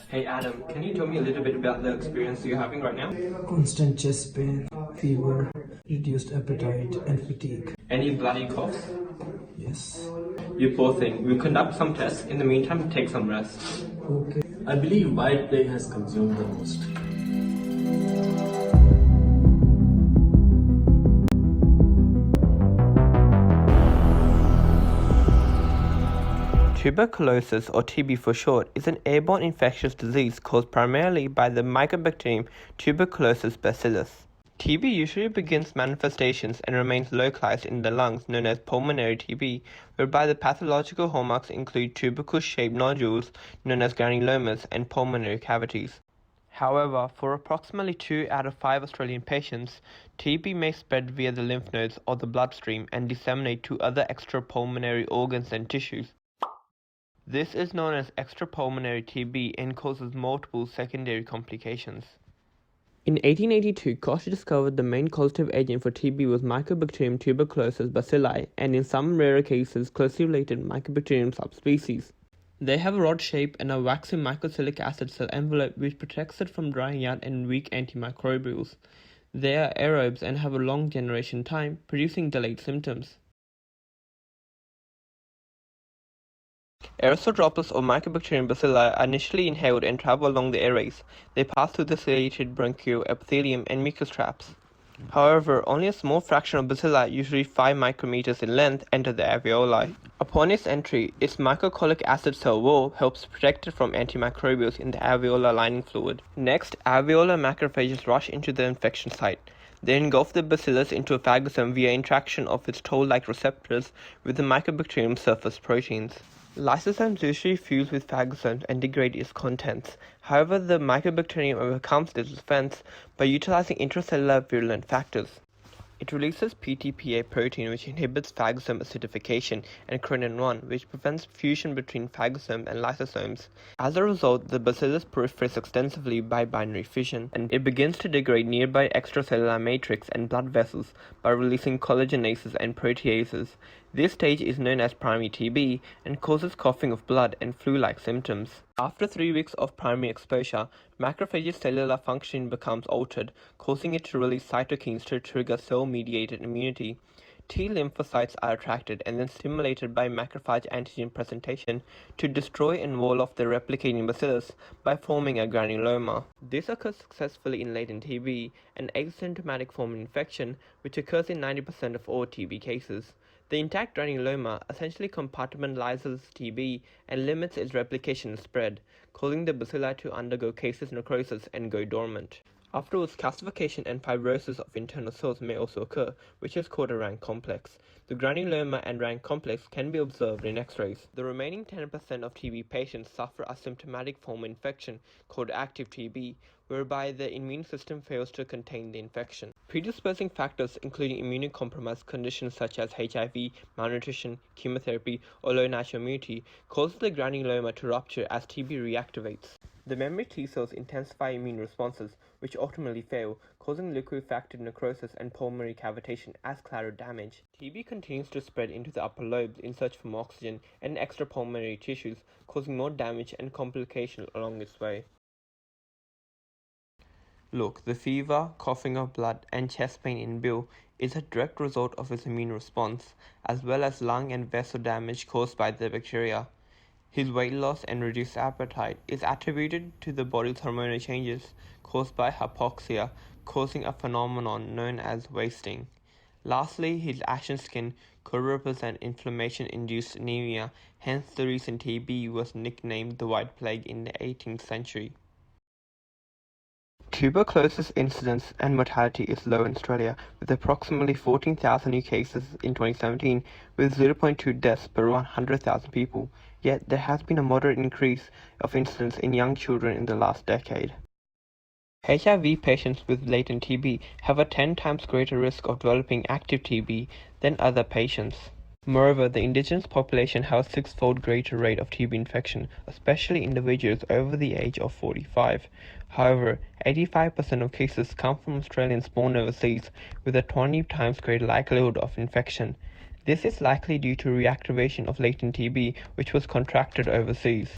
Hey Adam, can you tell me a little bit about the experience you're having right now? Constant chest pain, fever, reduced appetite, and fatigue. Any bloody coughs? Yes. You poor thing. We'll conduct some tests. In the meantime, take some rest. Okay. I believe white plague has consumed the most. Tuberculosis, or TB for short, is an airborne infectious disease caused primarily by the mycobacterium tuberculosis bacillus. TB usually begins manifestations and remains localized in the lungs, known as pulmonary TB, whereby the pathological hallmarks include tubercle-shaped nodules, known as granulomas, and pulmonary cavities. However, for approximately 2 out of 5 Australian patients, TB may spread via the lymph nodes or the bloodstream and disseminate to other extrapulmonary organs and tissues. This is known as extrapulmonary TB and causes multiple secondary complications. In 1882, Koch discovered the main causative agent for TB was Mycobacterium tuberculosis bacilli, and in some rarer cases, closely related Mycobacterium subspecies. They have a rod shape and a waxy mycosilic acid cell envelope which protects it from drying out and weak antimicrobials. They are aerobes and have a long generation time, producing delayed symptoms. Aerosol droplets of Mycobacterium bacilli are initially inhaled and travel along the airways. They pass through the ciliated bronchial epithelium and mucus traps. However, only a small fraction of bacilli, usually 5 micrometers in length, enter the alveoli. Upon its entry, its mycocolic acid cell wall helps protect it from antimicrobials in the alveolar lining fluid. Next, alveolar macrophages rush into the infection site. They engulf the bacillus into a phagosome via interaction of its toll-like receptors with the Mycobacterium surface proteins. Lysosomes usually fuse with phagocytes and degrade its contents. However, the Mycobacterium overcomes this defense by utilizing intracellular virulent factors. It releases PTPA protein, which inhibits phagosome acidification, and chronin-1, which prevents fusion between phagosomes and lysosomes. As a result, the bacillus proliferates extensively by binary fission, and it begins to degrade nearby extracellular matrix and blood vessels by releasing collagenases and proteases. This stage is known as primary TB and causes coughing of blood and flu-like symptoms. After 3 weeks of primary exposure, macrophage's cellular function becomes altered, causing it to release cytokines to trigger cell-mediated immunity. T lymphocytes are attracted and then stimulated by macrophage antigen presentation to destroy and wall off the replicating bacillus by forming a granuloma. This occurs successfully in latent TB, an asymptomatic form of infection which occurs in 90% of all TB cases. The intact granuloma essentially compartmentalizes TB and limits its replication and spread, causing the bacilli to undergo casus necrosis and go dormant. Afterwards, calcification and fibrosis of internal cells may also occur, which is called a rank complex. The granuloma and rank complex can be observed in X-rays. The remaining 10% of TB patients suffer a symptomatic form of infection called active TB, whereby the immune system fails to contain the infection. Predisposing factors including immunocompromised conditions such as HIV, malnutrition, chemotherapy, or low natural immunity causes the granuloma to rupture as TB reactivates. The memory T cells intensify immune responses, which ultimately fail, causing liquefacted necrosis and pulmonary cavitation as collateral damage. TB continues to spread into the upper lobes in search for more oxygen and extrapulmonary tissues, causing more damage and complication along its way. Look, the fever, coughing of blood, and chest pain in Bill is a direct result of his immune response, as well as lung and vessel damage caused by the bacteria. His weight loss and reduced appetite is attributed to the body's hormonal changes caused by hypoxia, causing a phenomenon known as wasting. Lastly, his ashen skin could represent inflammation-induced anemia, hence the recent TB was nicknamed the White Plague in the 18th century. Tuberculosis incidence and mortality is low in Australia, with approximately 14,000 new cases in 2017, with 0.2 deaths per 100,000 people. Yet there has been a moderate increase of incidence in young children in the last decade. HIV patients with latent TB have a 10 times greater risk of developing active TB than other patients. Moreover, the indigenous population has a 6-fold greater rate of TB infection, especially individuals over the age of 45. However, 85% of cases come from Australians born overseas, with a 20 times greater likelihood of infection. This is likely due to reactivation of latent TB, which was contracted overseas.